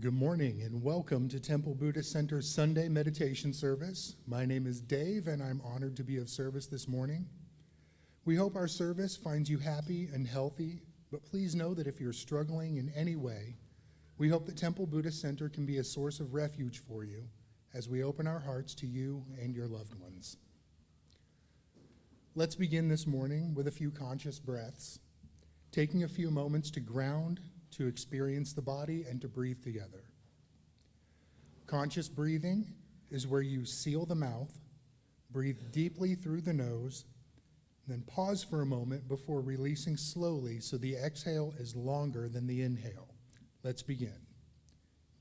Good morning and welcome to Temple Buddhist Center's Sunday meditation service. My name is Dave and I'm honored to be of service this morning. We hope our service finds you happy and healthy, but please know that if you're struggling in any way, we hope that Temple Buddhist Center can be a source of refuge for you as we open our hearts to you and your loved ones. Let's begin this morning with a few conscious breaths, taking a few moments to ground, to experience the body, and to breathe together. Conscious breathing is where you seal the mouth, breathe deeply through the nose, then pause for a moment before releasing slowly so the exhale is longer than the inhale. Let's begin.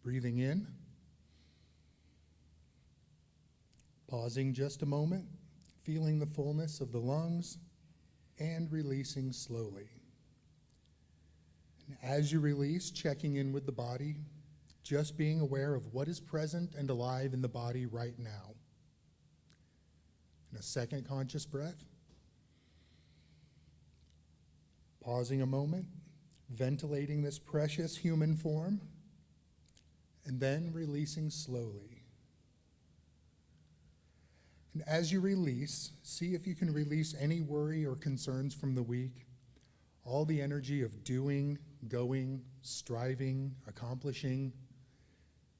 Breathing in, pausing just a moment, feeling the fullness of the lungs, and releasing slowly. As you release, checking in with the body, just being aware of what is present and alive in the body right now. And a second conscious breath. Pausing a moment, ventilating this precious human form, and then releasing slowly. And as you release, see if you can release any worry or concerns from the week, all the energy of doing, going, striving, accomplishing.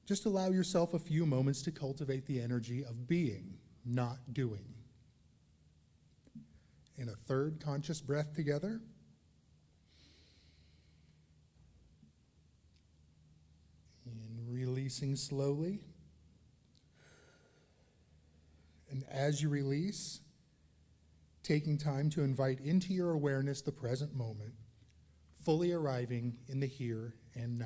Just allow yourself a few moments to cultivate the energy of being, not doing. And a third conscious breath together. And releasing slowly. And as you release, taking time to invite into your awareness the present moment, fully arriving in the here and now.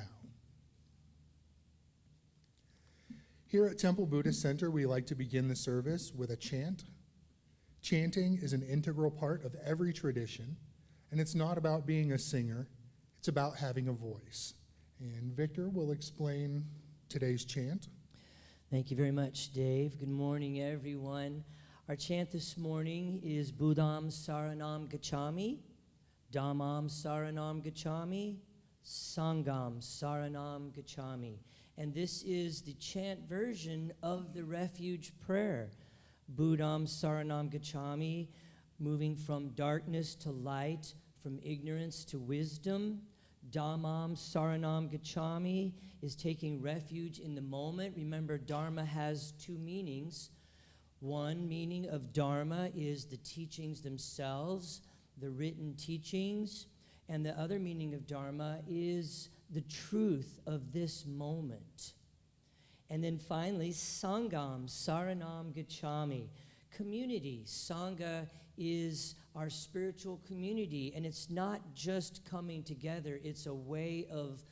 Here at Temple Buddhist Center, we like to begin the service with a chant. Chanting is an integral part of every tradition, and it's not about being a singer, it's about having a voice. And Victor will explain today's chant. Thank you very much, Dave. Good morning, everyone. Our chant this morning is Buddham Saranam Gacchami, Dhammam Saranam Gacchami, Sangham Saranam Gacchami. And this is the chant version of the refuge prayer. Buddham Saranam Gacchami, moving from darkness to light, from ignorance to wisdom. Dhammam Saranam Gacchami is taking refuge in the moment. Remember, Dharma has two meanings. One meaning of Dharma is the teachings themselves, the written teachings, and the other meaning of Dharma is the truth of this moment. And then finally, Sangham Saranam Gacchami, community. Sangha is our spiritual community, and it's not just coming together, it's a way of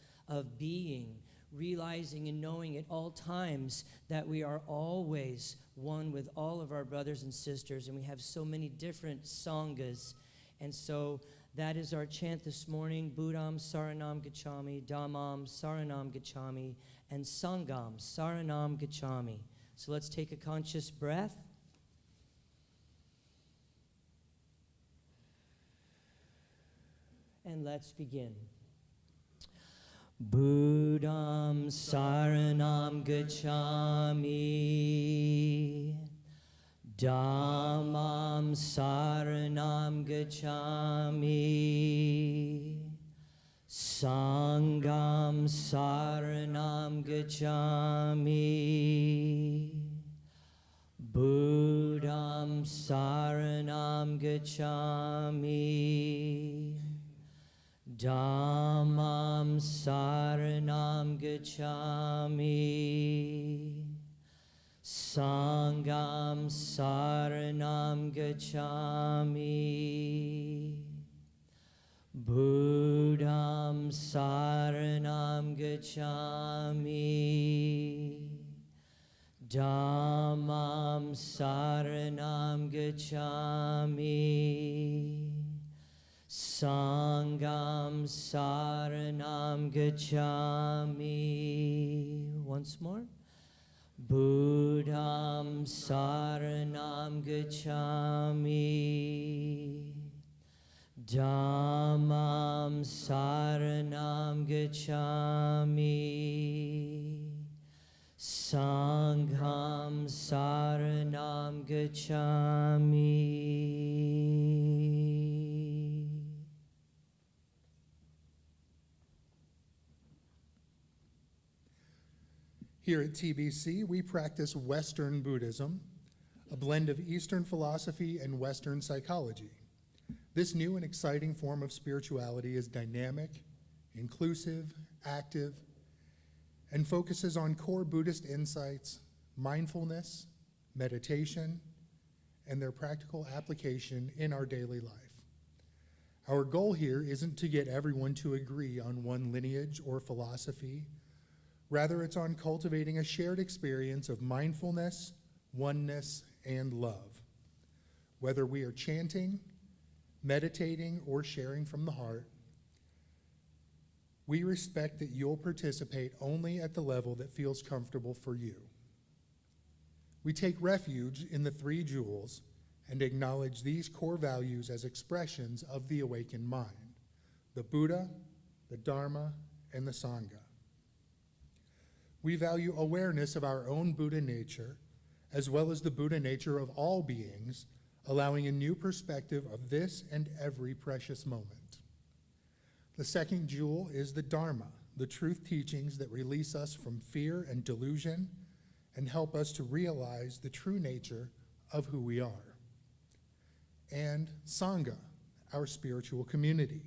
being, realizing and knowing at all times that we are always one with all of our brothers and sisters, and we have so many different sanghas. And so that is our chant this morning, Buddham Saranam Gacchami, Dhammam Saranam Gacchami, and Sangham Saranam Gacchami. So let's take a conscious breath. And let's begin. Buddham Saranam Gacchami, Dhammam Saranam Gacchami, Sangham Saranam Gacchami, Buddham Saranam Gacchami, Dhammam Saranam Gacchami, Sangham Saranam Gacchami, Buddham Saranam Gacchami, Dhammam Saranam Gacchami, Sangham Saranam Gacchami. Once more. Buddham Saranam Gacchami, Dhammam Saranam Gacchami, Sangham Saranam Gacchami. Here at TBC, we practice Western Buddhism, a blend of Eastern philosophy and Western psychology. This new and exciting form of spirituality is dynamic, inclusive, active, and focuses on core Buddhist insights, mindfulness, meditation, and their practical application in our daily life. Our goal here isn't to get everyone to agree on one lineage or philosophy. Rather, it's on cultivating a shared experience of mindfulness, oneness, and love. Whether we are chanting, meditating, or sharing from the heart, we respect that you'll participate only at the level that feels comfortable for you. We take refuge in the three jewels and acknowledge these core values as expressions of the awakened mind: the Buddha, the Dharma, and the Sangha. We value awareness of our own Buddha nature, as well as the Buddha nature of all beings, allowing a new perspective of this and every precious moment. The second jewel is the Dharma, the truth teachings that release us from fear and delusion and help us to realize the true nature of who we are. And Sangha, our spiritual community.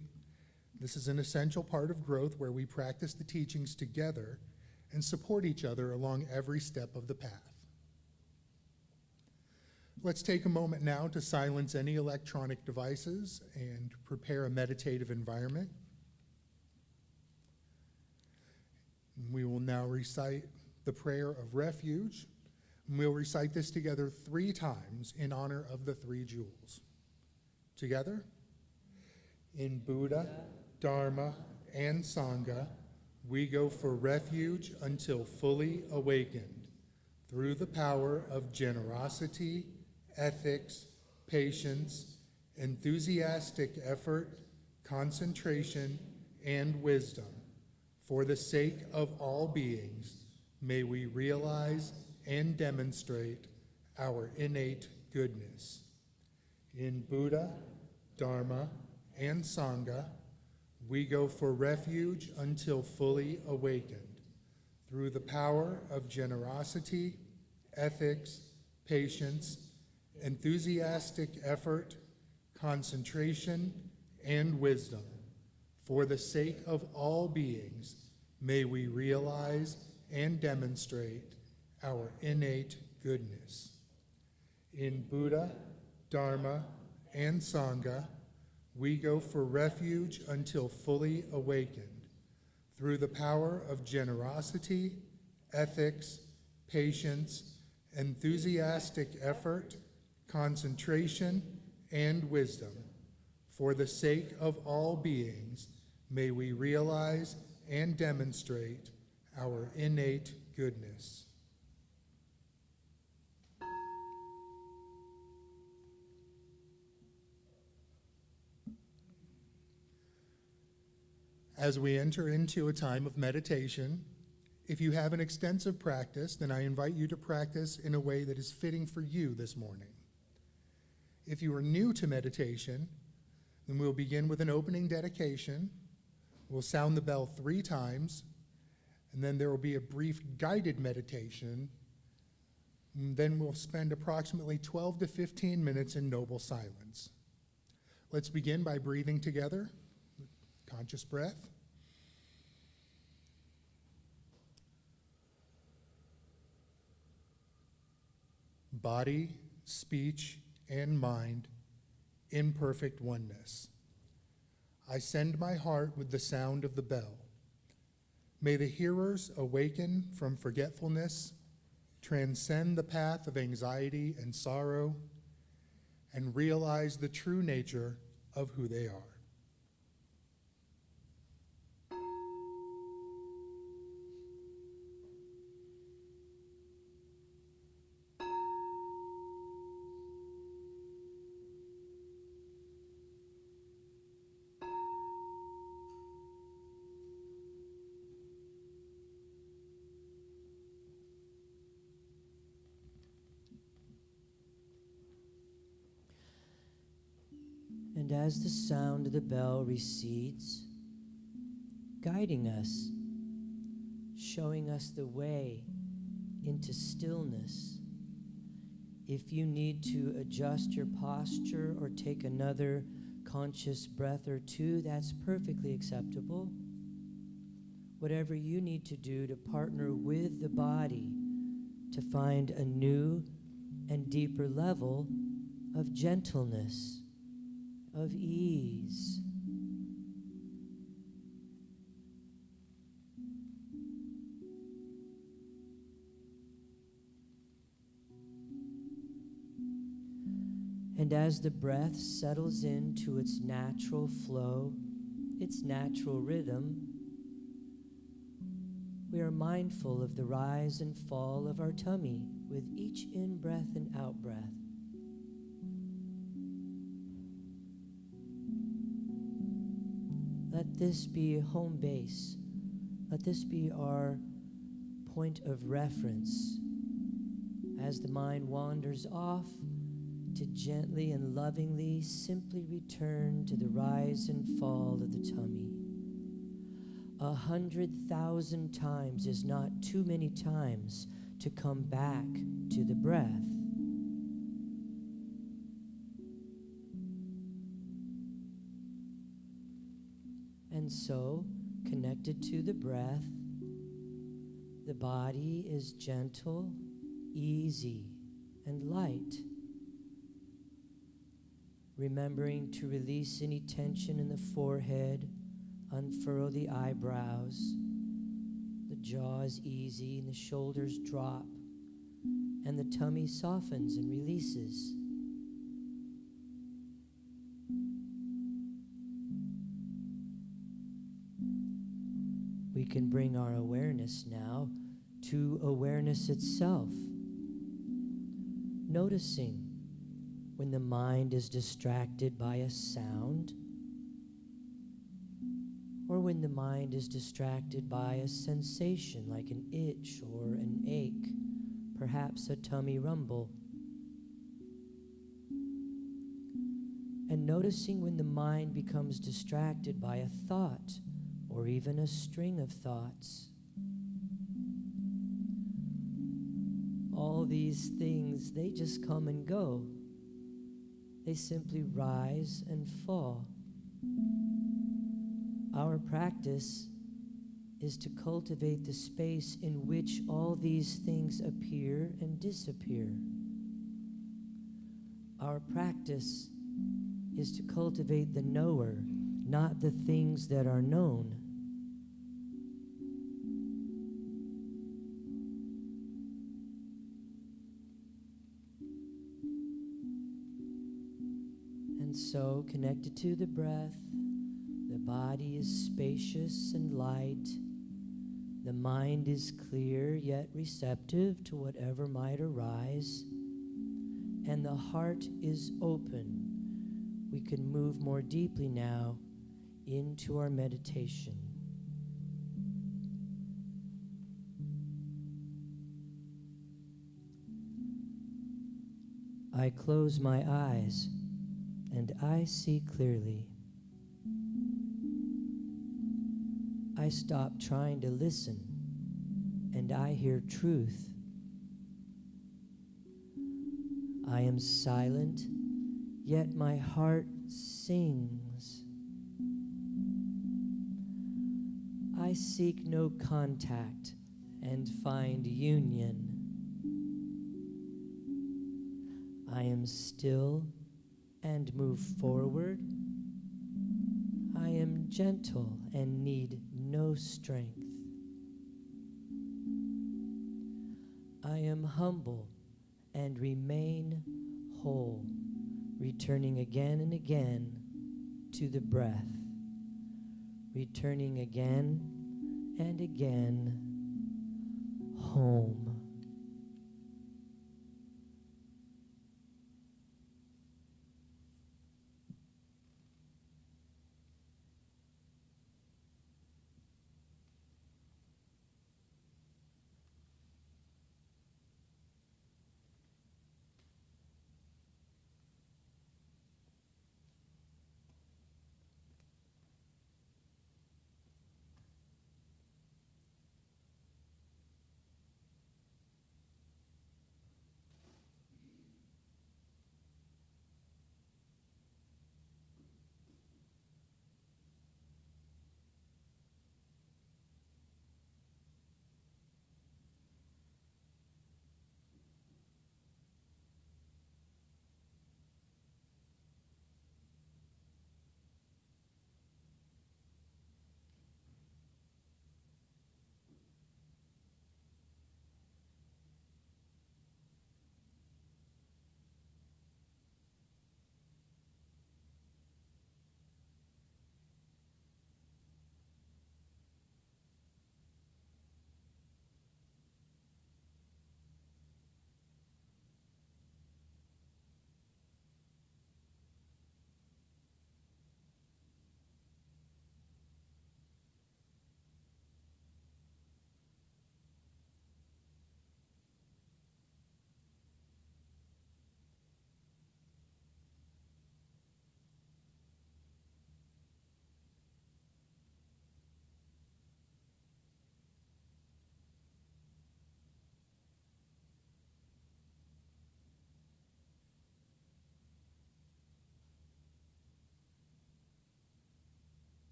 This is an essential part of growth where we practice the teachings together and support each other along every step of the path. Let's take a moment now to silence any electronic devices and prepare a meditative environment. We will now recite the prayer of refuge. And we'll recite this together 3 times in honor of the 3 jewels. Together? In Buddha, Dharma, and Sangha, we go for refuge until fully awakened through the power of generosity, ethics, patience, enthusiastic effort, concentration, and wisdom. For the sake of all beings, may we realize and demonstrate our innate goodness. In Buddha, Dharma, and Sangha, we go for refuge until fully awakened through the power of generosity, ethics, patience, enthusiastic effort, concentration, and wisdom. For the sake of all beings, may we realize and demonstrate our innate goodness. In Buddha, Dharma, and Sangha, we go for refuge until fully awakened through the power of generosity, ethics, patience, enthusiastic effort, concentration, and wisdom. For the sake of all beings, may we realize and demonstrate our innate goodness. As we enter into a time of meditation, if you have an extensive practice, then I invite you to practice in a way that is fitting for you this morning. If you are new to meditation, then we'll begin with an opening dedication. We'll sound the bell 3 times, and then there will be a brief guided meditation. And then we'll spend approximately 12 to 15 minutes in noble silence. Let's begin by breathing together. Conscious breath. Body, speech, and mind in perfect oneness. I send my heart with the sound of the bell. May the hearers awaken from forgetfulness, transcend the path of anxiety and sorrow, and realize the true nature of who they are. And as the sound of the bell recedes, guiding us, showing us the way into stillness. If you need to adjust your posture or take another conscious breath or two, that's perfectly acceptable. Whatever you need to do to partner with the body to find a new and deeper level of gentleness, of ease. And as the breath settles into its natural flow, its natural rhythm, we are mindful of the rise and fall of our tummy with each in-breath and out-breath. Let this be home base. Let this be our point of reference as the mind wanders off to gently and lovingly simply return to the rise and fall of the tummy. 100,000 times is not too many times to come back to the breath. And so, connected to the breath, the body is gentle, easy, and light. Remembering to release any tension in the forehead, unfurl the eyebrows, the jaw is easy and the shoulders drop, and the tummy softens and releases. We can bring our awareness now to awareness itself, noticing when the mind is distracted by a sound, or when the mind is distracted by a sensation like an itch or an ache, perhaps a tummy rumble. And noticing when the mind becomes distracted by a thought or even a string of thoughts. All these things, they just come and go. They simply rise and fall. Our practice is to cultivate the space in which all these things appear and disappear. Our practice is to cultivate the knower, not the things that are known. And so, connected to the breath, the body is spacious and light. The mind is clear yet receptive to whatever might arise. And the heart is open. We can move more deeply now into our meditation. I close my eyes and I see clearly. I stop trying to listen and I hear truth. I am silent, yet my heart sings. I seek no contact and find union. I am still and move forward. I am gentle and need no strength. I am humble and remain whole, returning again and again to the breath, returning again and again home.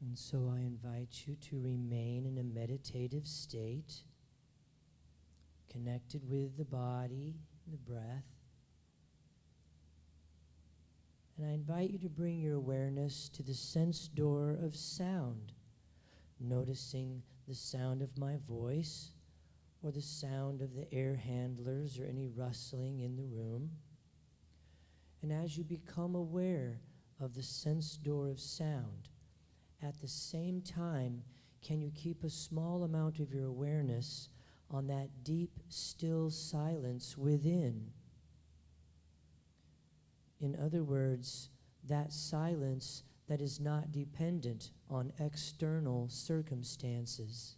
And so I invite you to remain in a meditative state, connected with the body and the breath. And I invite you to bring your awareness to the sense door of sound, noticing the sound of my voice or the sound of the air handlers or any rustling in the room. And as you become aware of the sense door of sound, at the same time, can you keep a small amount of your awareness on that deep, still silence within? In other words, that silence that is not dependent on external circumstances.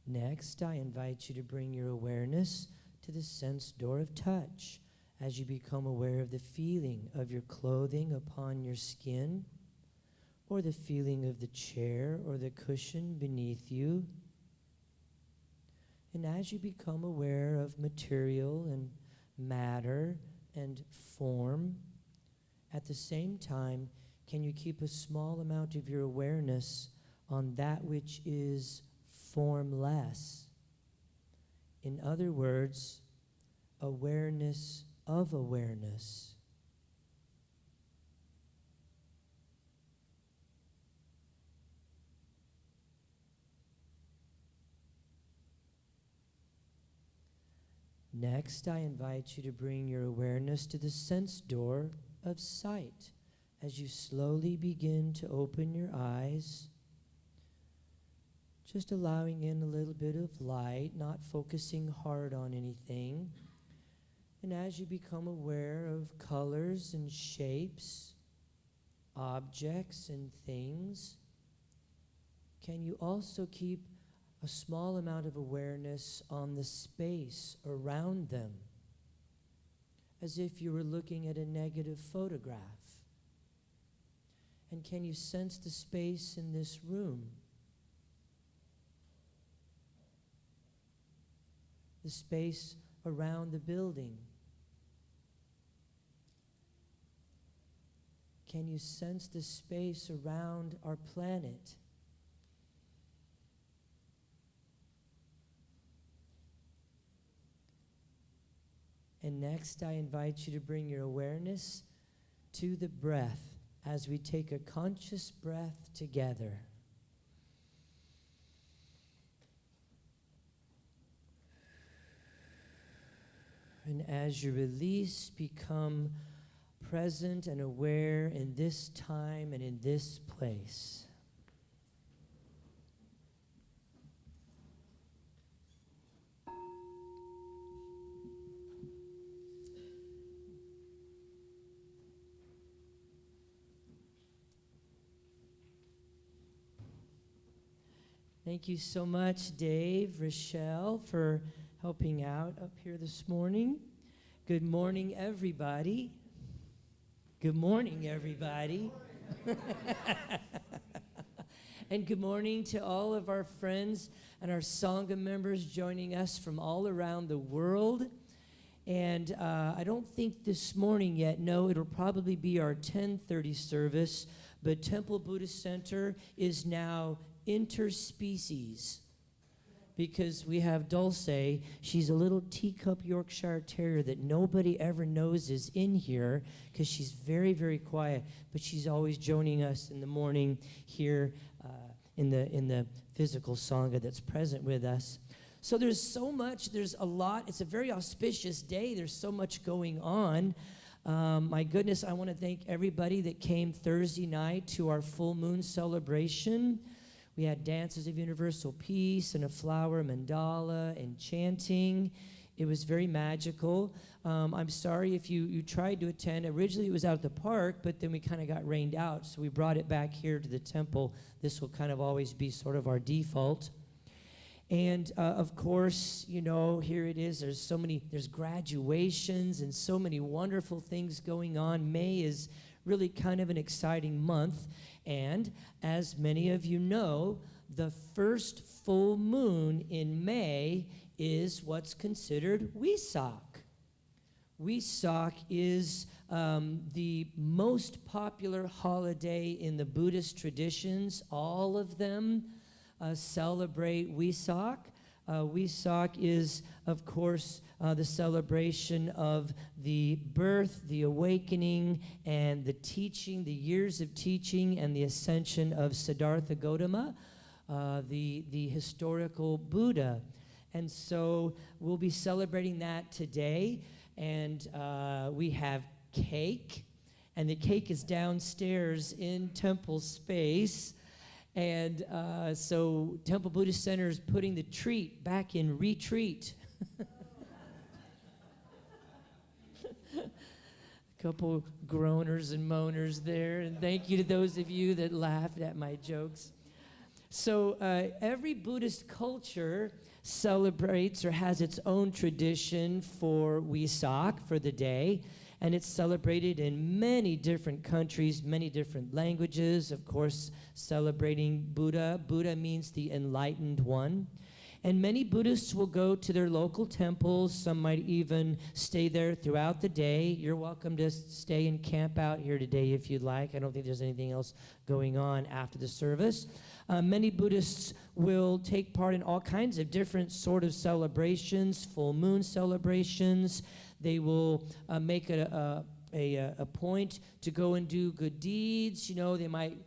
Next, I invite you to bring your awareness to the sense door of touch as you become aware of the feeling of your clothing upon your skin, or the feeling of the chair or the cushion beneath you. And as you become aware of material and matter and form, at the same time, can you keep a small amount of your awareness on that which is formless? In other words, awareness of awareness. Next, I invite you to bring your awareness to the sense door of sight as you slowly begin to open your eyes, just allowing in a little bit of light, not focusing hard on anything. And as you become aware of colors and shapes, objects and things, can you also keep a small amount of awareness on the space around them, as if you were looking at a negative photograph? And can you sense the space in this room? The space around the building? Can you sense the space around our planet? And next, I invite you to bring your awareness to the breath as we take a conscious breath together. And as you release, become present and aware in this time and in this place. Thank you so much, Dave, Rochelle, for helping out up here this morning. Good morning, everybody. Good morning, everybody. And good morning to all of our friends and our Sangha members joining us from all around the world. And I don't think this morning yet, no, it'll probably be our 10:30 service, but Temple Buddhist Center is now interspecies, because we have Dulce. She's a little teacup Yorkshire Terrier that nobody ever knows is in here because she's very, very quiet, but she's always joining us in the morning here in the physical Sangha that's present with us. So there's so much, there's a lot. It's a very auspicious day. There's so much going on. My goodness, I want to thank everybody that came Thursday night to our full moon celebration. We had dances of universal peace and a flower mandala and chanting. It was very magical. I'm sorry if you tried to attend. Originally it was out at the park, but then we kind of got rained out, so we brought it back here to the temple. This will kind of always be sort of our default. And of course, you know, here it is. There's graduations and so many wonderful things going on. May is really kind of an exciting month. And as many of you know, the first full moon in May is what's considered Vesak. Vesak is the most popular holiday in the Buddhist traditions. All of them celebrate Vesak. Vesak is, of course, the celebration of the birth, the awakening, and the teaching, the years of teaching, and the ascension of Siddhartha Gautama, the historical Buddha. And so we'll be celebrating that today. And we have cake, and the cake is downstairs in temple space. And so Temple Buddhist Center is putting the treat back in retreat. A couple groaners and moaners there, and thank you to those of you that laughed at my jokes. So every Buddhist culture celebrates or has its own tradition for Vesak, for the day, and it's celebrated in many different countries, many different languages, of course, celebrating Buddha. Buddha means the enlightened one. And many Buddhists will go to their local temples. Some might even stay there throughout the day. You're welcome to stay and camp out here today if you'd like. I don't think there's anything else going on after the service. Many Buddhists will take part in all kinds of different sort of celebrations, full moon celebrations. They will make a point to go and do good deeds. You know, they might,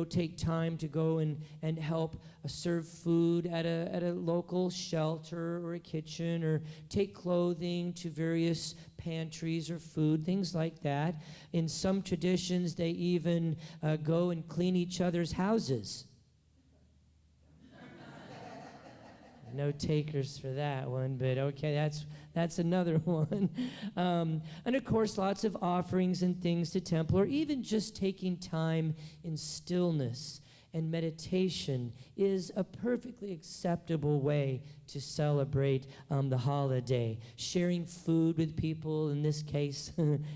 take time to go and help serve food at a local shelter or a kitchen, or take clothing to various pantries or food, things like that. In some traditions, they even go and clean each other's houses. No takers for that one, but okay, that's another one. And of course, lots of offerings and things to temple, or even just taking time in stillness and meditation is a perfectly acceptable way to celebrate the holiday. Sharing food with people, in this case,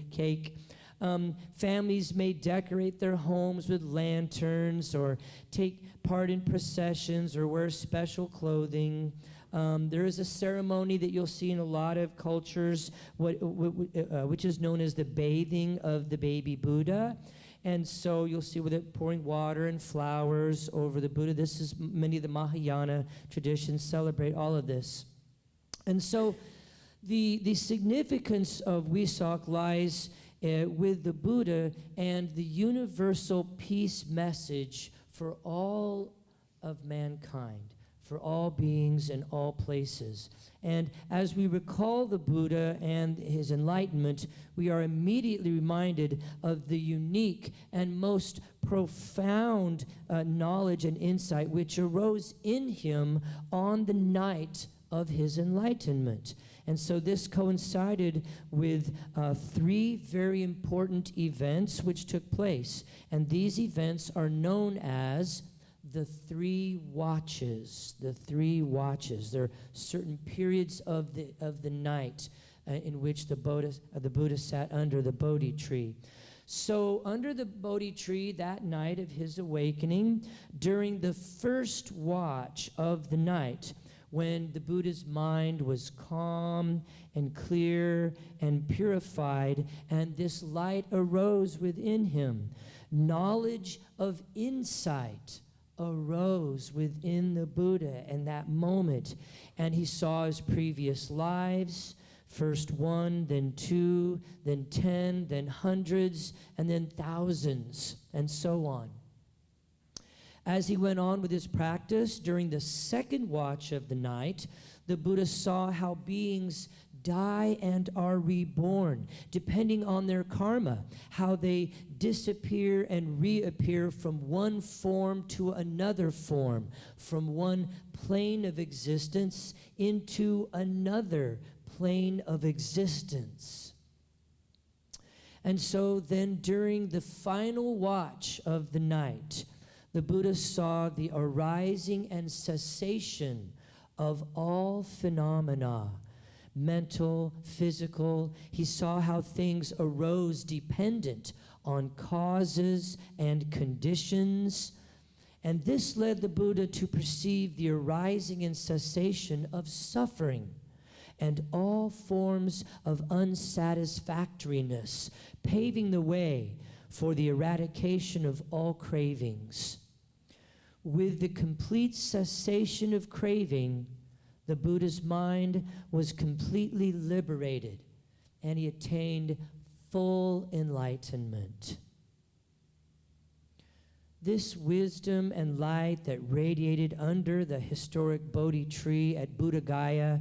cake. Families may decorate their homes with lanterns, or take part in processions, or wear special clothing. There is a ceremony that you'll see in a lot of cultures, which is known as the bathing of the baby Buddha. And so you'll see with it pouring water and flowers over the Buddha. This is many of the Mahayana traditions celebrate all of this. And so the significance of Vesak lies with the Buddha and the universal peace message for all of mankind, for all beings in all places. And as we recall the Buddha and his enlightenment, we are immediately reminded of the unique and most profound knowledge and insight which arose in him on the night of his enlightenment. And so this coincided with three very important events which took place. And these events are known as the 3 watches. The 3 watches. There are certain periods of the night in which the Buddha sat under the Bodhi tree. So under the Bodhi tree that night of his awakening, during the first watch of the night, when the Buddha's mind was calm and clear and purified, and this light arose within him, knowledge of insight arose within the Buddha in that moment, and he saw his previous lives, first 1, then 2, then 10, then hundreds, and then thousands, and so on. As he went on with his practice, during the second watch of the night, the Buddha saw how beings die and are reborn, depending on their karma, how they disappear and reappear from one form to another form, from one plane of existence into another plane of existence. And so then during the final watch of the night, the Buddha saw the arising and cessation of all phenomena, mental, physical. He saw how things arose dependent on causes and conditions, And this led the Buddha to perceive the arising and cessation of suffering and all forms of unsatisfactoriness, paving the way for the eradication of all cravings. With the complete cessation of craving, the Buddha's mind was completely liberated, and he attained full enlightenment. This wisdom and light that radiated under the historic Bodhi tree at Buddha Gaya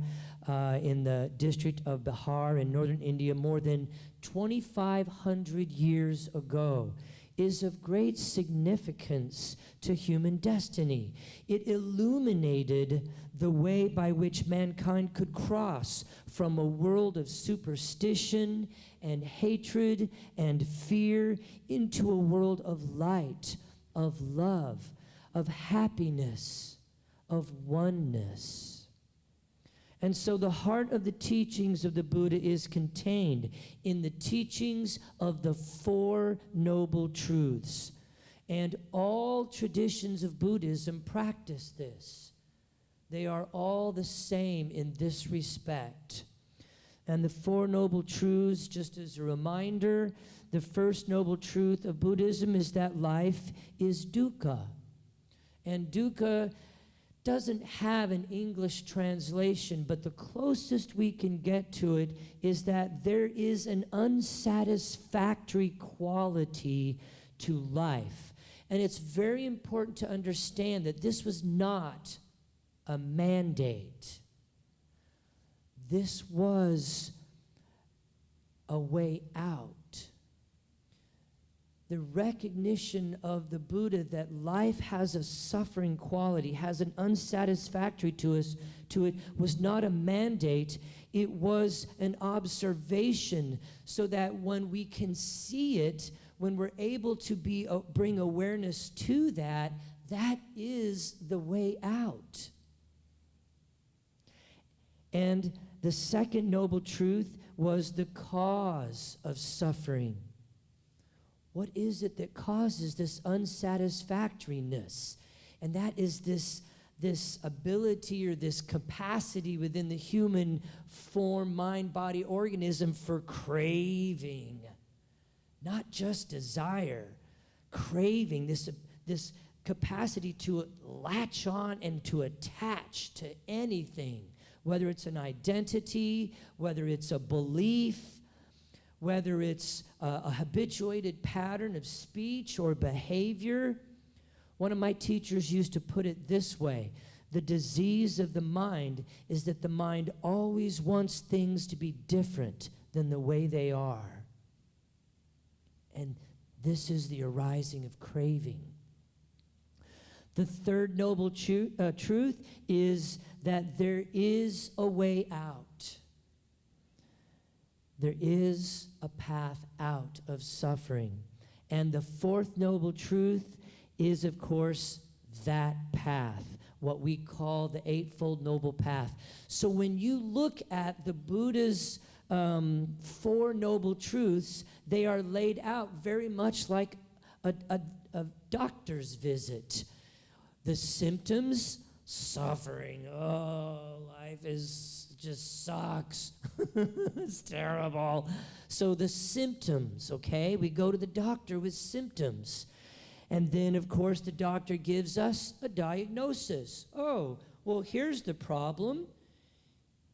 in the district of Bihar in northern India more than 2,500 years ago is of great significance to human destiny. It illuminated the way by which mankind could cross from a world of superstition and hatred and fear into a world of light, of love, of happiness, of oneness. And so the heart of the teachings of the Buddha is contained in the teachings of the Four Noble Truths. And all traditions of Buddhism practice this. They are all the same in this respect. And the Four Noble Truths, just as a reminder, the first noble truth of Buddhism is that life is dukkha. And dukkha doesn't have an English translation, but the closest we can get to it is that there is an unsatisfactory quality to life. And it's very important to understand that this was not a mandate. This was a way out. The recognition of the Buddha that life has a suffering quality, has an unsatisfactory to it, was not a mandate. It was an observation, so that when we can see it, when we're able to bring awareness to that, that is the way out. And the second noble truth was the cause of suffering. What is it that causes this unsatisfactoriness? And that is this ability or this capacity within the human form, mind, body, organism for craving. Not just desire, craving, this capacity to latch on and to attach to anything, whether it's an identity, whether it's a belief, whether it's a habituated pattern of speech or behavior. One of my teachers used to put it this way: the disease of the mind is that the mind always wants things to be different than the way they are. And this is the arising of craving. The third noble truth is that there is a way out. There is a path out of suffering. And the fourth noble truth is, of course, that path, what we call the Eightfold Noble Path. So when you look at the Buddha's Four Noble Truths, they are laid out very much like a doctor's visit. The symptoms, suffering. Oh, life just sucks. It's terrible. So the symptoms, okay? We go to the doctor with symptoms. And then, of course, the doctor gives us a diagnosis. Oh, well, here's the problem.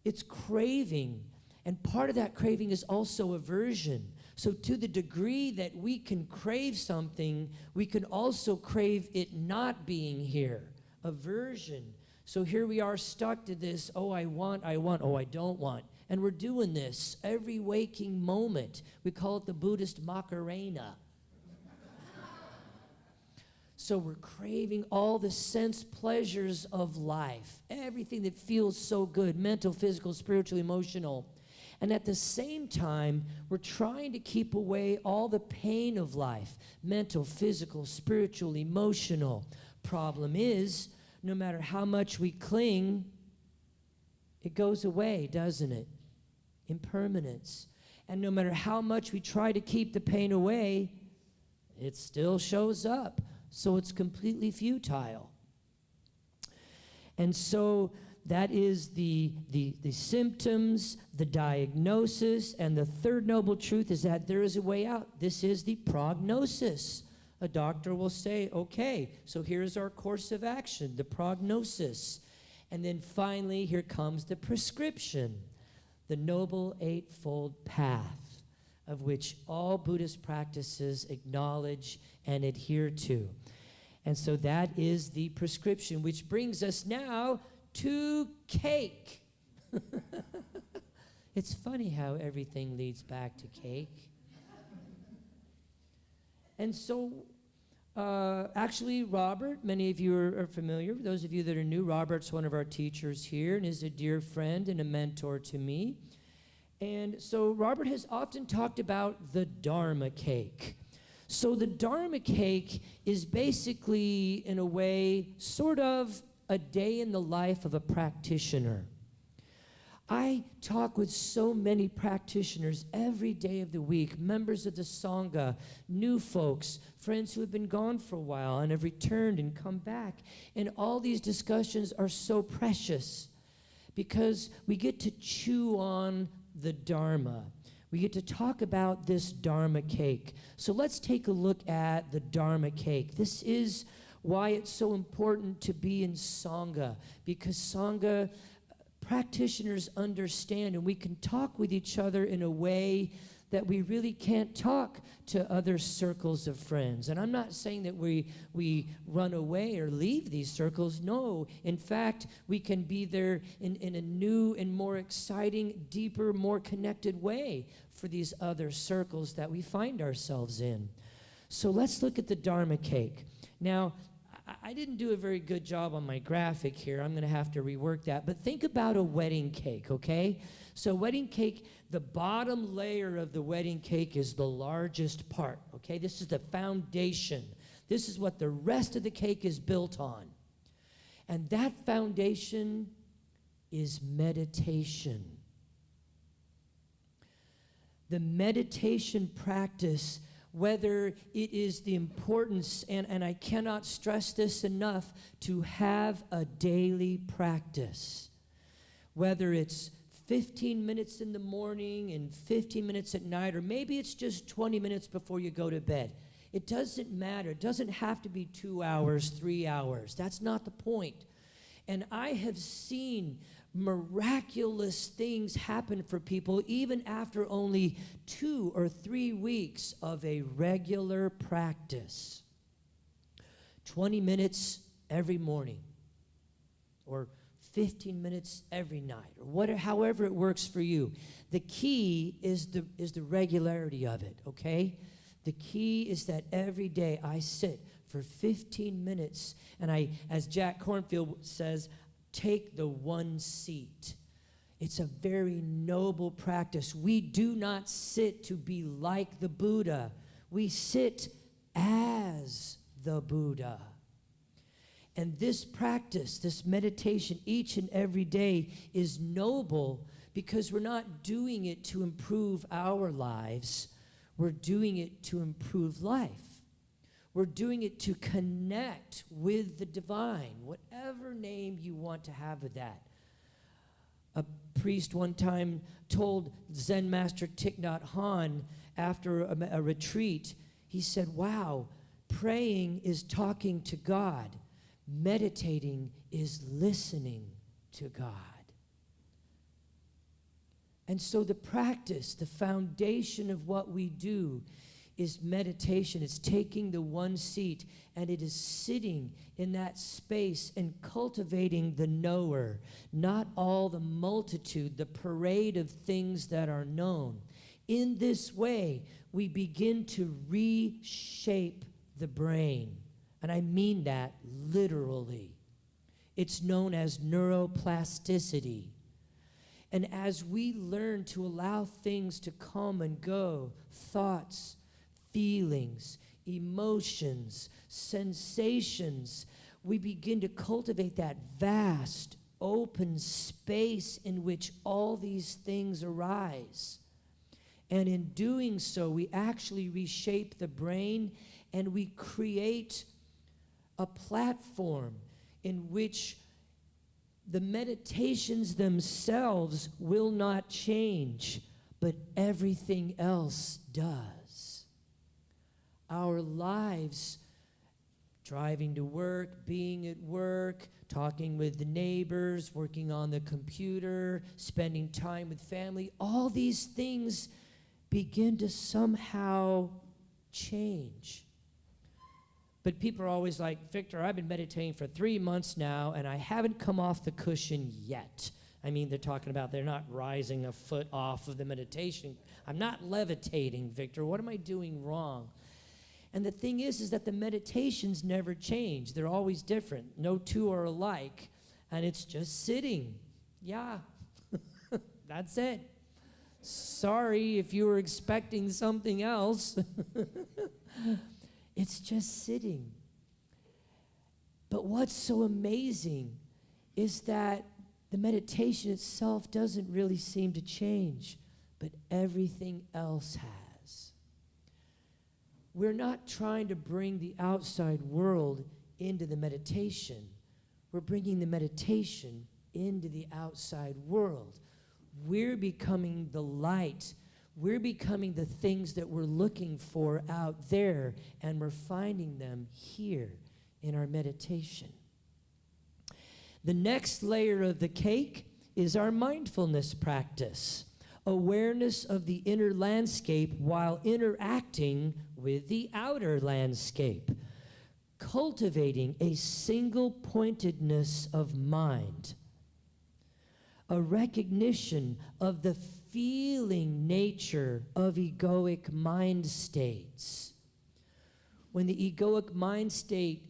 It's craving. And part of that craving is also aversion. So to the degree that we can crave something, we can also crave it not being here. Aversion. So here we are stuck to this, oh, I want, oh, I don't want. And we're doing this every waking moment. We call it the Buddhist Macarena. So we're craving all the sense pleasures of life, everything that feels so good, mental, physical, spiritual, emotional. And at the same time, we're trying to keep away all the pain of life, mental, physical, spiritual, emotional. Problem is, no matter how much we cling, it goes away, doesn't it? Impermanence. And no matter how much we try to keep the pain away, it still shows up. So it's completely futile. And so that is the symptoms, the diagnosis, and the third noble truth is that there is a way out. This is the prognosis. A doctor will say, okay, so here's our course of action, the prognosis. And then finally, here comes the prescription, the Noble Eightfold Path, of which all Buddhist practices acknowledge and adhere to. And so that is the prescription, which brings us now to cake. It's funny how everything leads back to cake. And so, actually, Robert, many of you are familiar. Those of you that are new, Robert's one of our teachers here and is a dear friend and a mentor to me. And so Robert has often talked about the Dharma cake. So the Dharma cake is basically, in a way, sort of a day in the life of a practitioner. I talk with so many practitioners every day of the week, members of the Sangha, new folks, friends who have been gone for a while and have returned and come back. And all these discussions are so precious because we get to chew on the Dharma. We get to talk about this Dharma cake. So let's take a look at the Dharma cake. This is why it's so important to be in Sangha, because Sangha practitioners understand, and we can talk with each other in a way that we really can't talk to other circles of friends. And I'm not saying that we run away or leave these circles. No, in fact, we can be there in a new and more exciting, deeper, more connected way for these other circles that we find ourselves in. So let's look at the Dharma cake. Now, I didn't do a very good job on my graphic here. I'm going to have to rework that. But think about a wedding cake, okay? So wedding cake, the bottom layer of the wedding cake is the largest part, okay? This is the foundation. This is what the rest of the cake is built on. And that foundation is meditation. The meditation practice, whether it is the importance, and I cannot stress this enough, to have a daily practice. Whether it's 15 minutes in the morning and 15 minutes at night, or maybe it's just 20 minutes before you go to bed. It doesn't matter. It doesn't have to be 2 hours, 3 hours. That's not the point. And I have seen miraculous things happen for people even after only 2 or 3 weeks of a regular practice. 20 minutes every morning, or 15 minutes every night, or whatever, however it works for you. The key is the regularity of it, okay? The key is that every day I sit for 15 minutes, and I, as Jack Kornfield says, take the one seat. It's a very noble practice. We do not sit to be like the Buddha. We sit as the Buddha. And this practice, this meditation each and every day is noble because we're not doing it to improve our lives. We're doing it to improve life. We're doing it to connect with the divine, whatever name you want to have of that. A priest one time told Zen master Thich Nhat Hanh after a retreat, he said, wow, praying is talking to God. Meditating is listening to God. And so the practice, the foundation of what we do is meditation. It's taking the one seat, and it is sitting in that space and cultivating the knower, not all the multitude, the parade of things that are known. In this way, we begin to reshape the brain. And I mean that literally. It's known as neuroplasticity. And as we learn to allow things to come and go, thoughts, feelings, emotions, sensations, we begin to cultivate that vast, open space in which all these things arise. And in doing so, we actually reshape the brain, and we create a platform in which the meditations themselves will not change, but everything else does. Our lives, driving to work, being at work, talking with the neighbors, working on the computer, spending time with family, all these things begin to somehow change. But people are always like, Victor, I've been meditating for 3 months now, and I haven't come off the cushion yet. I mean, they're talking about they're not rising a foot off of the meditation. I'm not levitating, Victor. What am I doing wrong? And the thing is that the meditations never change. They're always different. No two are alike. And it's just sitting. Yeah, that's it. Sorry if you were expecting something else. It's just sitting. But what's so amazing is that the meditation itself doesn't really seem to change, but everything else has. We're not trying to bring the outside world into the meditation. We're bringing the meditation into the outside world. We're becoming the light. We're becoming the things that we're looking for out there, and we're finding them here in our meditation. The next layer of the cake is our mindfulness practice, awareness of the inner landscape while interacting with the outer landscape, cultivating a single pointedness of mind, a recognition of the feeling nature of egoic mind states. When the egoic mind state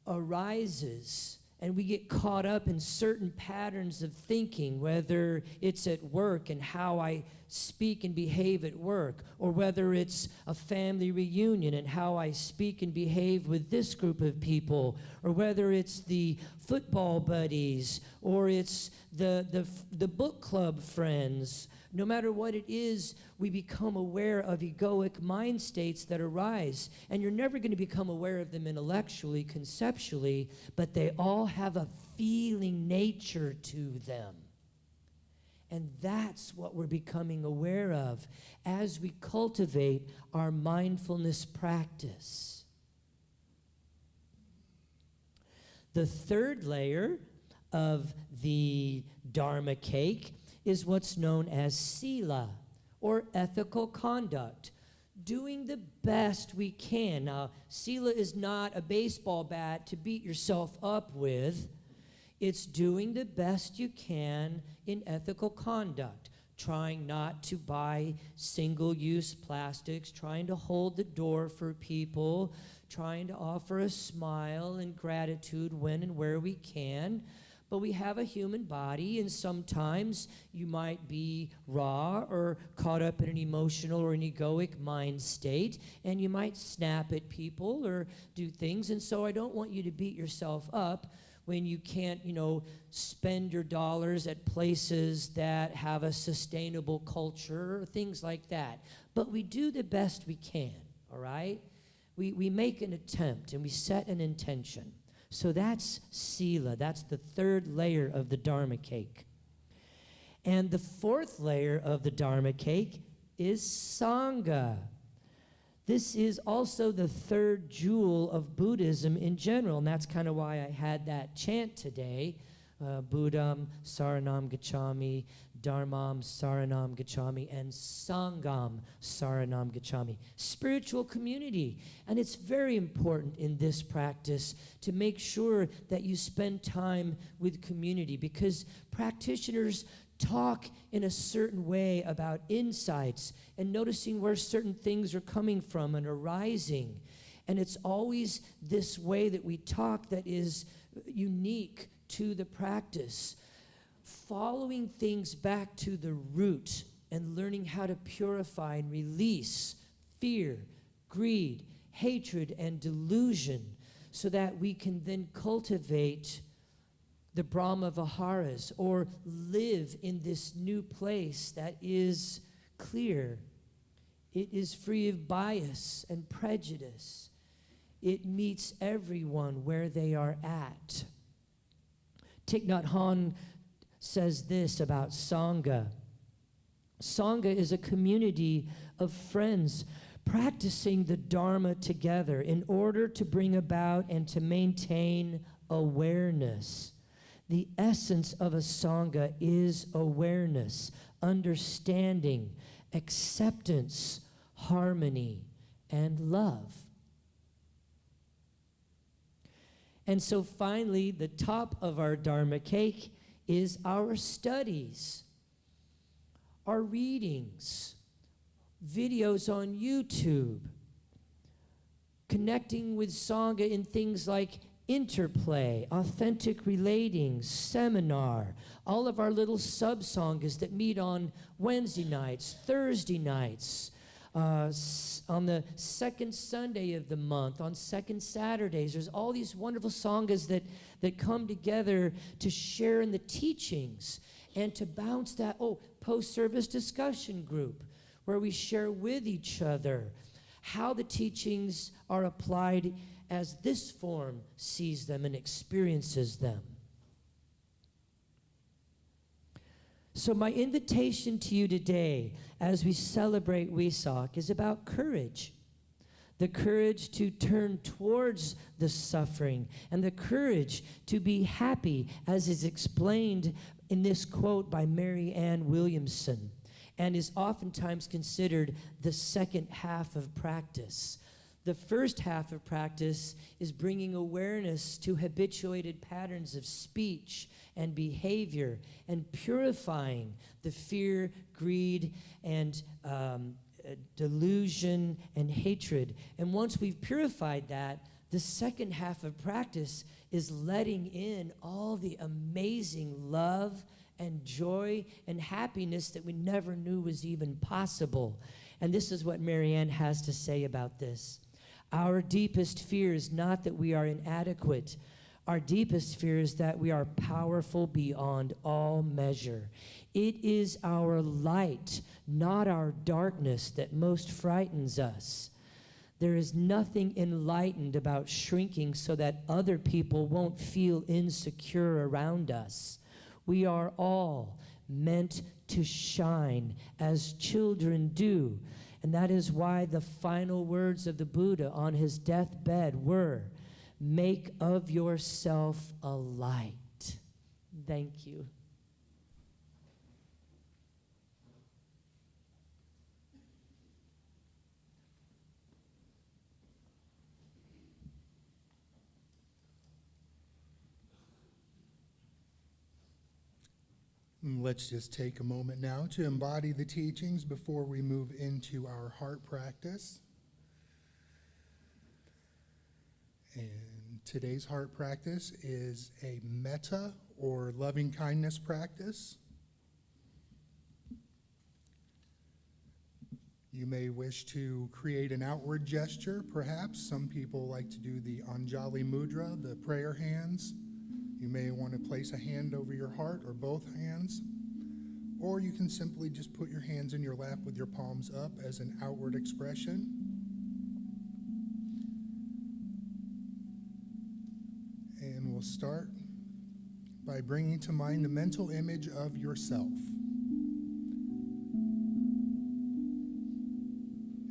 arises and we get caught up in certain patterns of thinking, whether it's at work and how I speak and behave at work, or whether it's a family reunion and how I speak and behave with this group of people, or whether it's the football buddies, or it's the book club friends. No matter what it is, we become aware of egoic mind states that arise. And you're never going to become aware of them intellectually, conceptually, but they all have a feeling nature to them. And that's what we're becoming aware of as we cultivate our mindfulness practice. The third layer of the Dharma cake is what's known as sila, or ethical conduct, doing the best we can. Now, sila is not a baseball bat to beat yourself up with. It's doing the best you can in ethical conduct, trying not to buy single-use plastics, trying to hold the door for people, trying to offer a smile and gratitude when and where we can. But we have a human body, and sometimes you might be raw or caught up in an emotional or an egoic mind state, and you might snap at people or do things. And so I don't want you to beat yourself up when you can't, spend your dollars at places that have a sustainable culture or things like that. But we do the best we can, all right? We make an attempt and we set an intention. So that's sila. That's the third layer of the Dharma cake. And the fourth layer of the Dharma cake is sangha. This is also the third jewel of Buddhism in general, and that's kind of why I had that chant today. Buddham Saranam Gacchami, Dharmam Saranam Gacchami, and Sangham Saranam Gacchami. Spiritual community. And it's very important in this practice to make sure that you spend time with community, because practitioners talk in a certain way about insights and noticing where certain things are coming from and arising. And it's always this way that we talk that is unique to the practice. Following things back to the root and learning how to purify and release fear, greed, hatred, and delusion, so that we can then cultivate the Brahma Viharas, or live in this new place that is clear. It is free of bias and prejudice. It meets everyone where they are at. Thich Nhat Hanh says this about Sangha. Sangha is a community of friends practicing the Dharma together in order to bring about and to maintain awareness. The essence of a Sangha is awareness, understanding, acceptance, harmony, and love. And so finally, the top of our Dharma cake is our studies, our readings, videos on YouTube, connecting with Sangha in things like interplay, authentic relating, seminar, all of our little sub-sanghas that meet on Wednesday nights, Thursday nights, on the second Sunday of the month, on second Saturdays. There's all these wonderful sanghas that come together to share in the teachings and to bounce that, post-service discussion group where we share with each other how the teachings are applied as this form sees them and experiences them. So my invitation to you today as we celebrate Vesak is about courage. The courage to turn towards the suffering and the courage to be happy, as is explained in this quote by Mary Ann Williamson, and is oftentimes considered the second half of practice. The first half of practice is bringing awareness to habituated patterns of speech and behavior and purifying the fear, greed, and delusion and hatred. And once we've purified that, the second half of practice is letting in all the amazing love and joy and happiness that we never knew was even possible. And this is what Marianne has to say about this. Our deepest fear is not that we are inadequate. Our deepest fear is that we are powerful beyond all measure. It is our light, not our darkness, that most frightens us. There is nothing enlightened about shrinking so that other people won't feel insecure around us. We are all meant to shine as children do. And that is why the final words of the Buddha on his deathbed were, "Make of yourself a light." Thank you. Let's just take a moment now to embody the teachings before we move into our heart practice. And today's heart practice is a metta or loving kindness practice. You may wish to create an outward gesture, perhaps. Some people like to do the Anjali Mudra, the prayer hands. You may want to place a hand over your heart or both hands, or you can simply just put your hands in your lap with your palms up as an outward expression. And we'll start by bringing to mind the mental image of yourself.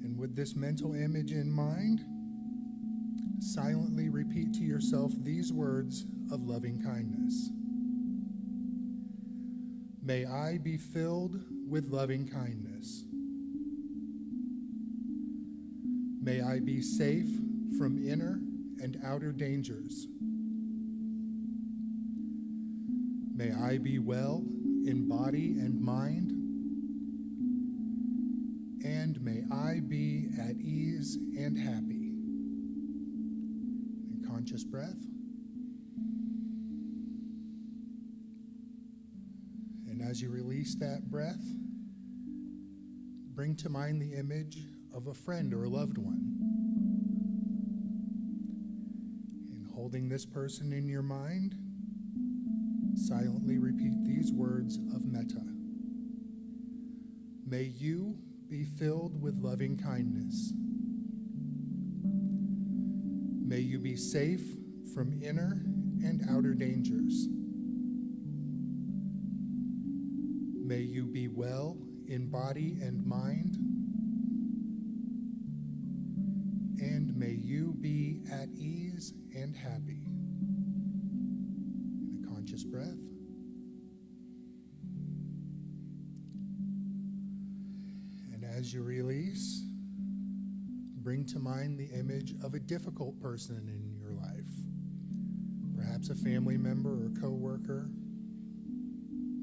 And with this mental image in mind, silently repeat to yourself these words of loving kindness. May I be filled with loving kindness. May I be safe from inner and outer dangers. May I be well in body and mind. And may I be at ease and happy. And conscious breath. And as you release that breath, bring to mind the image of a friend or a loved one. And holding this person in your mind, silently repeat these words of metta. May you be filled with loving kindness. May you be safe from inner and outer dangers. May you be well in body and mind. And may you be at ease and happy. In a conscious breath. And as you release, bring to mind the image of a difficult person in your life. Perhaps a family member or coworker,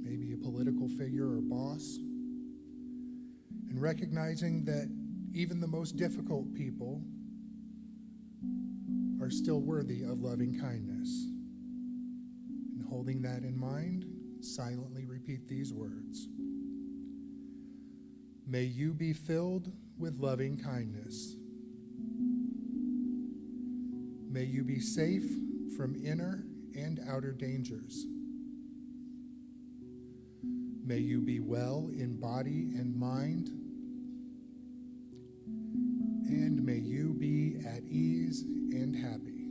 maybe a political figure or boss. And recognizing that even the most difficult people are still worthy of loving kindness. And holding that in mind, silently repeat these words. May you be filled with loving kindness. May you be safe from inner and outer dangers. May you be well in body and mind. And may you be at ease and happy.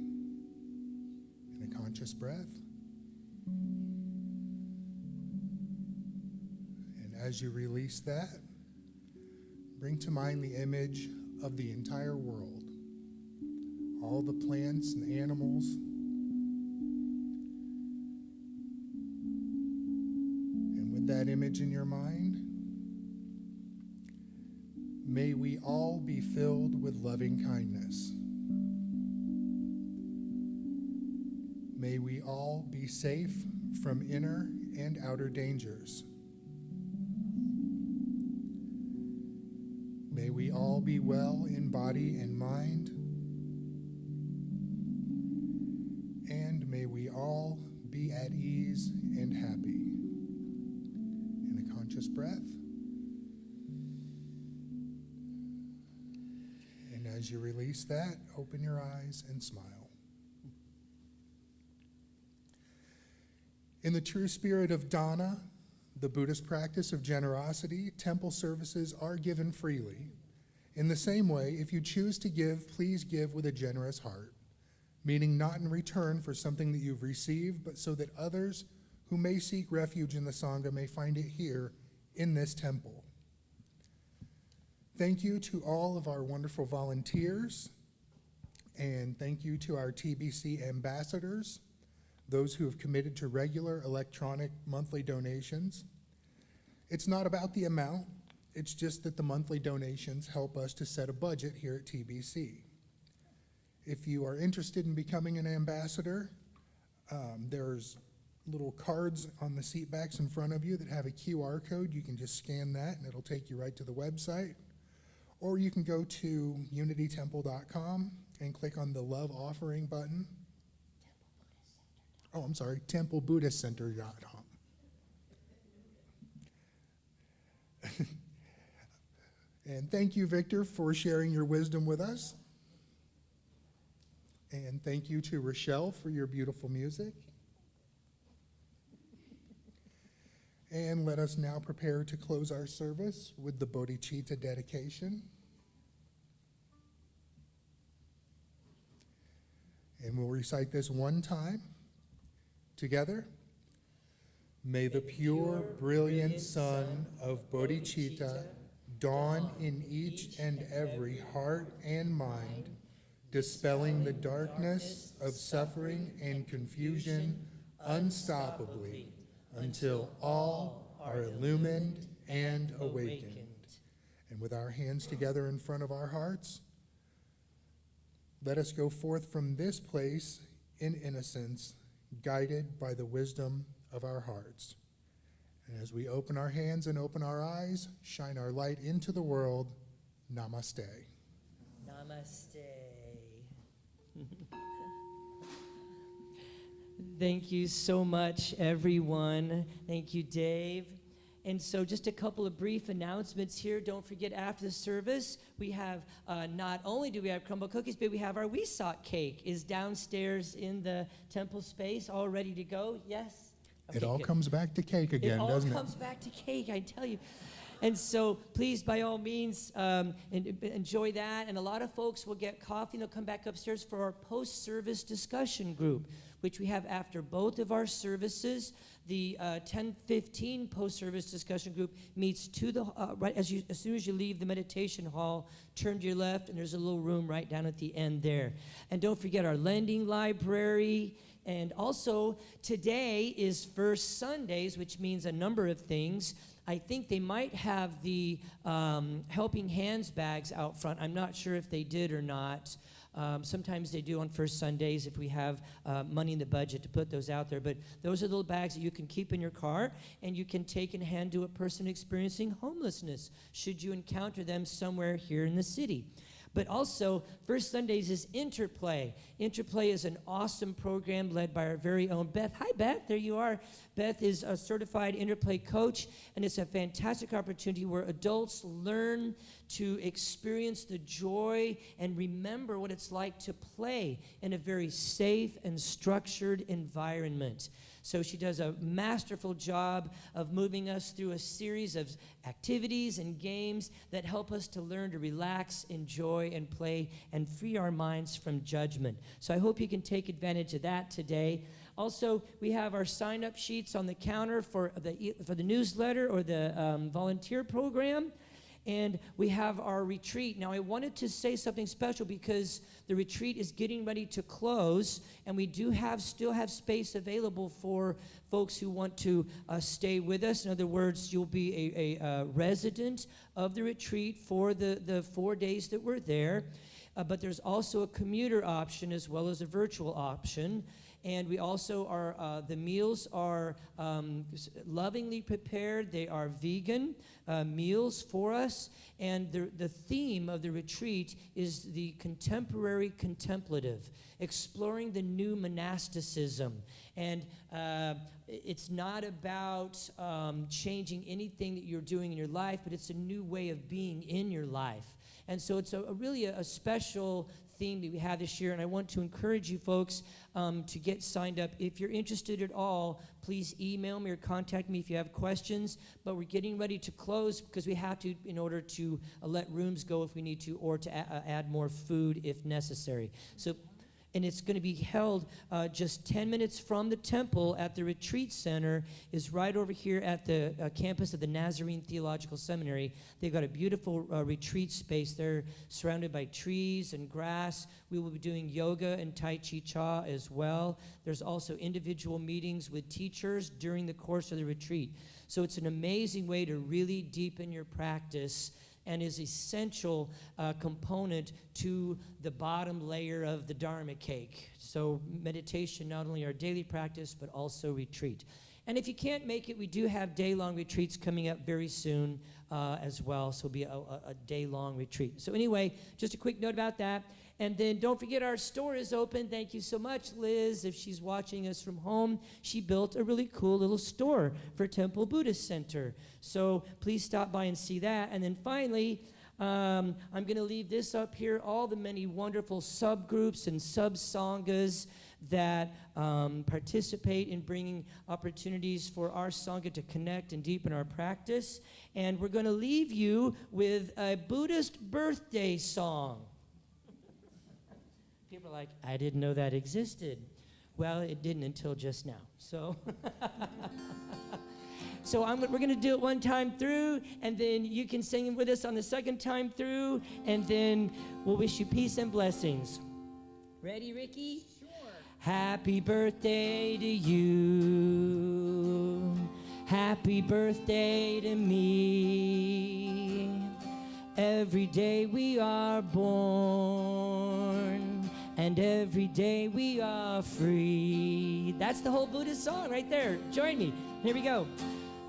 In a conscious breath. And as you release that, bring to mind the image of the entire world. All the plants and animals. And with that image in your mind, may we all be filled with loving kindness. May we all be safe from inner and outer dangers. May we all be well in body and mind. And may we all be at ease and happy. In a conscious breath. And as you release that, open your eyes and smile. In the true spirit of dana, the Buddhist practice of generosity, temple services are given freely. In the same way, if you choose to give, please give with a generous heart, meaning not in return for something that you've received, but so that others who may seek refuge in the Sangha may find it here in this temple. Thank you to all of our wonderful volunteers, and thank you to our TBC ambassadors, those who have committed to regular electronic monthly donations. It's not about the amount, it's just that the monthly donations help us to set a budget here at TBC. If you are interested in becoming an ambassador, there's little cards on the seat backs in front of you that have a QR code. You can just scan that and it'll take you right to the website. Or you can go to unitytemple.com and click on the Love Offering button. Oh, I'm sorry, templebuddhistcenter.com. And thank you, Victor, for sharing your wisdom with us. And thank you to Rochelle for your beautiful music. And let us now prepare to close our service with the bodhicitta dedication. And we'll recite this one time. Together, may the pure, brilliant sun of bodhicitta dawn in each and every heart and mind, dispelling the darkness of suffering and confusion unstoppably, until all are illumined and awakened. And with our hands together in front of our hearts, let us go forth from this place in innocence, guided by the wisdom of our hearts. And as we open our hands and open our eyes, shine our light into the world. Namaste. Namaste. Thank you so much, everyone. Thank you, Dave. And so just a couple of brief announcements here. Don't forget, after the service, we have, not only do we have crumble cookies, but we have our Wesak cake is downstairs in the temple space, all ready to go. Yes? Okay, It all good. comes back to cake again, doesn't it? It all comes back to cake, I tell you. And so please, by all means, enjoy that. And a lot of folks will get coffee and they'll come back upstairs for our post-service discussion group, which we have after both of our services. The 10:15 post-service discussion group meets to the right as soon as you leave the meditation hall. Turn to your left, and there's a little room right down at the end there. And don't forget our lending library. And also, today is First Sundays, which means a number of things. I think they might have the Helping Hands bags out front. I'm not sure if they did or not. Sometimes they do on First Sundays if we have money in the budget to put those out there. But those are little bags that you can keep in your car, and you can take and hand to a person experiencing homelessness, should you encounter them somewhere here in the city. But also, First Sundays is Interplay. Interplay is an awesome program led by our very own Beth. Hi, Beth. There you are. Beth is a certified Interplay coach, and it's a fantastic opportunity where adults learn to experience the joy and remember what it's like to play in a very safe and structured environment. So she does a masterful job of moving us through a series of activities and games that help us to learn to relax, enjoy, and play, and free our minds from judgment. So I hope you can take advantage of that today. Also, we have our sign-up sheets on the counter for the newsletter or the volunteer program. And we have our retreat. Now, I wanted to say something special because the retreat is getting ready to close, and we do still have space available for folks who want to stay with us. In other words, you'll be a resident of the retreat for the 4 days that we're there. But there's also a commuter option as well as a virtual option. And we also are, the meals are lovingly prepared. They are vegan meals for us. And the theme of the retreat is the contemporary contemplative, exploring the new monasticism. And it's not about changing anything that you're doing in your life, but it's a new way of being in your life. And so it's really a special theme that we have this year, and I want to encourage you folks to get signed up. If you're interested at all, please email me or contact me if you have questions, but we're getting ready to close because we have to in order to let rooms go if we need to, or to add more food if necessary. And it's going to be held just 10 minutes from the temple at the retreat center, is right over here at the campus of the Nazarene Theological Seminary. They've got a beautiful retreat space there surrounded by trees and grass. We will be doing yoga and Tai Chi Cha as well. There's also individual meetings with teachers during the course of the retreat. So it's an amazing way to really deepen your practice, and is essential component to the bottom layer of the Dharma cake. So meditation, not only our daily practice, but also retreat. And if you can't make it, we do have day-long retreats coming up very soon as well. So it'll be a day-long retreat. So anyway, just a quick note about that. And then don't forget our store is open. Thank you so much, Liz. If she's watching us from home, she built a really cool little store for Temple Buddhist Center. So please stop by and see that. And then finally, I'm going to leave this up here, all the many wonderful subgroups and sub-sanghas that participate in bringing opportunities for our Sangha to connect and deepen our practice. And we're going to leave you with a Buddhist birthday song. People are like, I didn't know that existed. Well, it didn't until just now. So, we're going to do it one time through, and then you can sing it with us on the second time through, and then we'll wish you peace and blessings. Ready, Ricky? Sure. Happy birthday to you. Happy birthday to me. Every day we are born, and every day we are free. That's the whole Buddhist song right there. Join me. Here we go.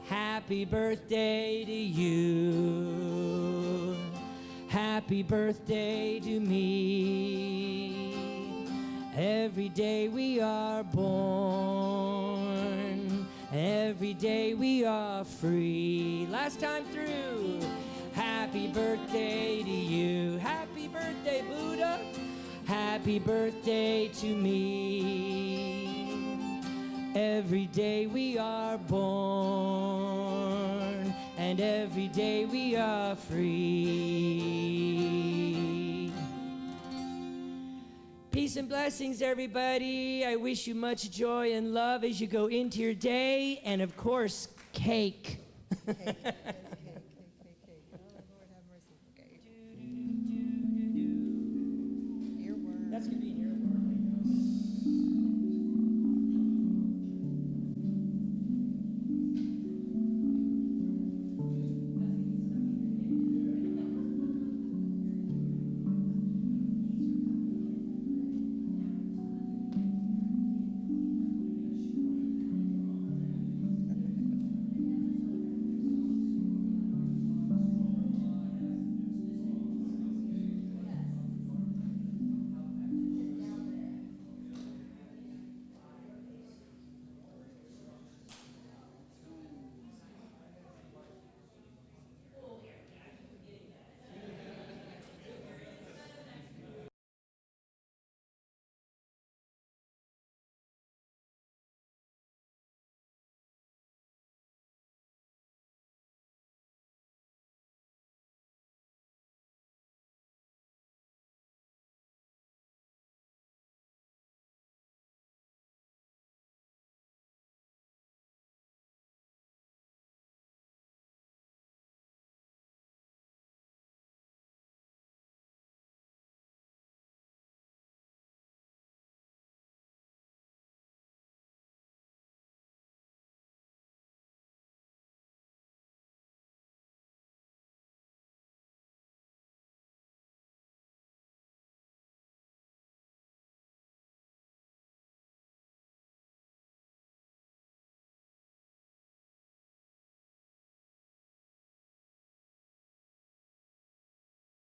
Happy birthday to you. Happy birthday to me. Every day we are born. Every day we are free. Last time through. Happy birthday to you. Happy birthday, Buddha. Happy birthday to me. Every day we are born, and and every day we are free. Peace and blessings, everybody. I wish you much joy and love as you go into your day, and of course, cake. Okay.